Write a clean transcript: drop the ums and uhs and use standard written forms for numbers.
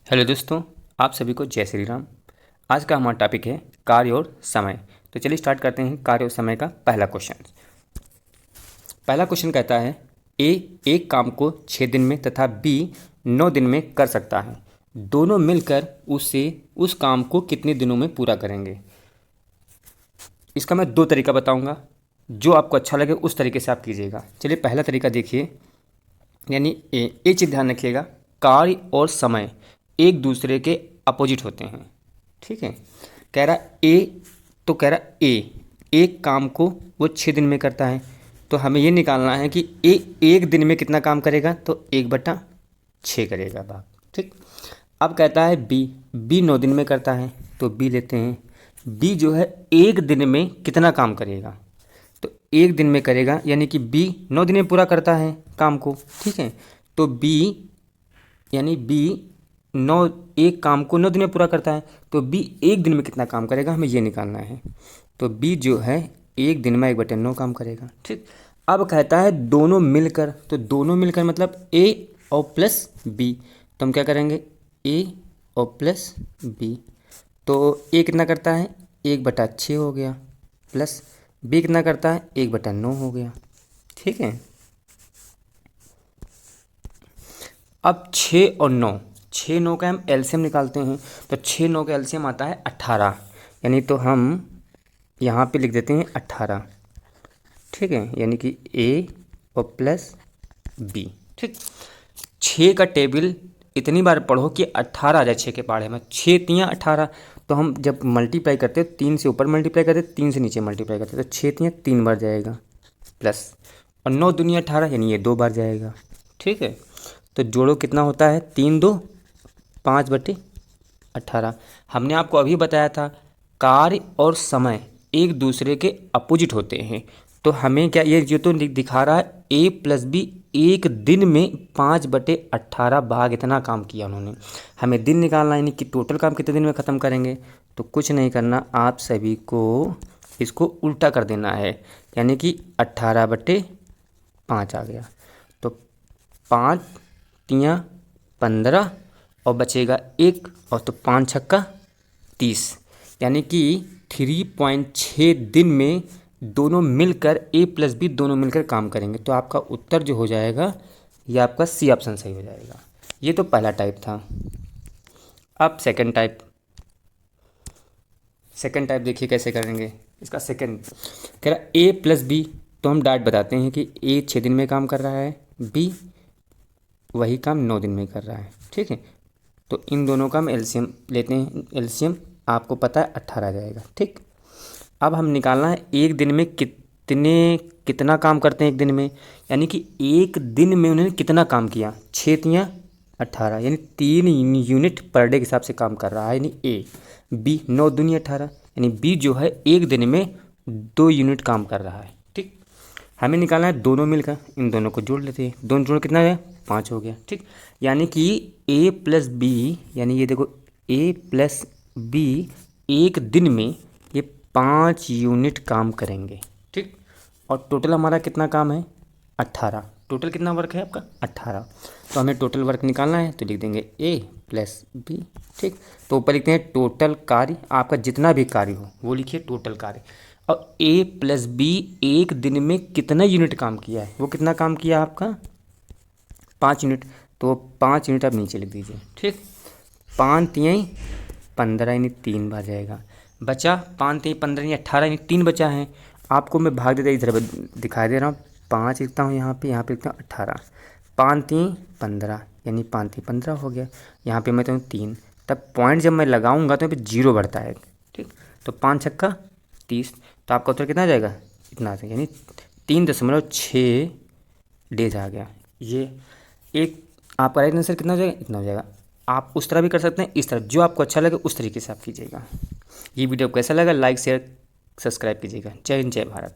Hello दोस्तों, आप सभी को जय श्री राम। आज का हमारा टॉपिक है कार्य और समय। तो चलिए स्टार्ट करते हैं कार्य और समय का पहला क्वेश्चन। पहला क्वेश्चन कहता है ए एक काम को 6 दिन में तथा बी 9 दिन में कर सकता है। दोनों मिलकर उस काम को कितने दिनों में पूरा करेंगे। इसका मैं दो तरीका बताऊंगा, जो आपको अच्छा लगे उस तरीके से आप कीजिएगा। चलिए पहला तरीका देखिए, यानी एक चीज़ ध्यान रखिएगा, कार्य और समय एक दूसरे के अपोजिट होते हैं। ठीक है, कह रहा ए, तो कह रहा ए एक काम को वो 6 दिन में करता है, तो हमें ये निकालना है कि ए एक दिन में कितना काम करेगा, तो 1/6 करेगा भाग। ठीक, अब कहता है बी 9 दिन में करता है, तो बी लेते हैं। बी जो है एक दिन में कितना काम करेगा, तो एक दिन में करेगा, यानी कि बी 9 दिन में पूरा करता है काम को। ठीक है, तो बी यानी बी एक काम को 9 दिन में पूरा करता है, तो बी एक दिन में कितना काम करेगा, हमें ये निकालना है। तो बी जो है एक दिन में 1/9 काम करेगा। ठीक, अब कहता है दोनों मिलकर, तो दोनों मिलकर मतलब ए और प्लस बी, तो हम क्या करेंगे, ए और प्लस बी। तो ए कितना करता है, 1/6 हो गया, प्लस बी कितना करता है, 1/9 हो गया। ठीक है, अब 6 और 9, 6 9 का हम एलसीएम निकालते हैं, तो 6 9 का एलसीएम आता है 18, यानी तो हम यहाँ पे लिख देते हैं 18। ठीक है, यानी कि ए और प्लस बी। ठीक, 6 का टेबल इतनी बार पढ़ो कि 18 आ जाए 6 के पहाड़े में। 6 तियाँ 18, तो हम जब मल्टीप्लाई करते हैं 3 से ऊपर मल्टीप्लाई करते हैं, 3 से नीचे मल्टीप्लाई करते हैं, तो 6 तियाँ 3 बार जाएगा, प्लस और 9 दूनी 18, यानी ये 2 बार जाएगा। ठीक है, तो जोड़ो कितना होता है, 3 2 5/18। हमने आपको अभी बताया था कार्य और समय एक दूसरे के अपोजिट होते हैं, तो हमें क्या ये जो तो दिखा रहा है ए प्लस बी एक दिन में 5/18 भाग इतना काम किया उन्होंने। हमें दिन निकालना है, यानी कि टोटल काम कितने दिन में ख़त्म करेंगे। तो कुछ नहीं करना, आप सभी को इसको उल्टा कर देना है, यानी कि 18/5 आ गया। तो 5 तियाँ 15 और बचेगा 1, और तो 5 छक्का 30, यानी कि 3.6 दिन में दोनों मिलकर ए प्लस बी दोनों मिलकर काम करेंगे। तो आपका उत्तर जो हो जाएगा, ये आपका सी ऑप्शन सही हो जाएगा। ये तो पहला टाइप था। अब सेकंड टाइप देखिए कैसे करेंगे। इसका सेकंड कह रहा ए प्लस बी, तो हम डायरेक्ट बताते हैं कि ए 6 दिन में काम कर रहा है, बी वही काम 9 दिन में कर रहा है। ठीक है, तो इन दोनों का हम एलसीएम लेते हैं। एलसीएम आपको पता है 18 आ जाएगा। ठीक, अब हम निकालना है एक दिन में कितना काम करते हैं एक दिन में, यानी कि एक दिन में उन्होंने कितना काम किया। 6 तियाँ 18, यानी 3 यूनिट पर डे के हिसाब से काम कर रहा है, यानी ए। बी 9 दूनी 18, यानी बी जो है एक दिन में 2 यूनिट काम कर रहा है। ठीक, हमें निकालना है दोनों मिलकर, इन दोनों को जोड़ लेते हैं। दोनों जोड़ कितना है, 5 हो गया। ठीक, यानी कि ए प्लस बी, यानी ये देखो ए प्लस बी एक दिन में ये 5 यूनिट काम करेंगे। ठीक, और टोटल हमारा कितना काम है, 18। टोटल कितना वर्क है आपका, 18। तो हमें टोटल वर्क निकालना है, तो लिख देंगे ए प्लस बी। ठीक, तो ऊपर लिखते हैं टोटल कार्य, आपका जितना भी कार्य हो वो लिखिए टोटल कार्य। और ए प्लस बी एक दिन में कितना यूनिट काम किया है, वो कितना काम किया आपका, 5 यूनिट, तो 5 यूनिट आप नीचे लिख दीजिए। ठीक, 5 तियाँ 15, यानी 3 बार जाएगा। बचा 5 तियाँ 15, यानी 18, यानी 3 बचा है। आपको मैं भाग देता इधर दिखाई दे रहा हूँ, 5 लिखता हूँ यहाँ पे लिखता हूँ 18। 5 तियाँ 15, यानी 5 तियाँ 15 हो गया। यहाँ पे मैं तो 3, तब पॉइंट जब मैं लगाऊंगा तो यहाँ पे 0 बढ़ता है। ठीक, तो 5 छक्का 30, तो आपका उत्तर कितना आ जाएगा, इतना आ जाएगा, यानी 3.6 डेज आ गया। ये एक आपका राइट आंसर कितना हो जाएगा, इतना हो जाएगा। आप उस तरह भी कर सकते हैं, इस तरह, जो आपको अच्छा लगे उस तरीके से आप कीजिएगा। ये वीडियो कैसा लगा, लाइक शेयर सब्सक्राइब कीजिएगा। जय हिंद, जय भारत।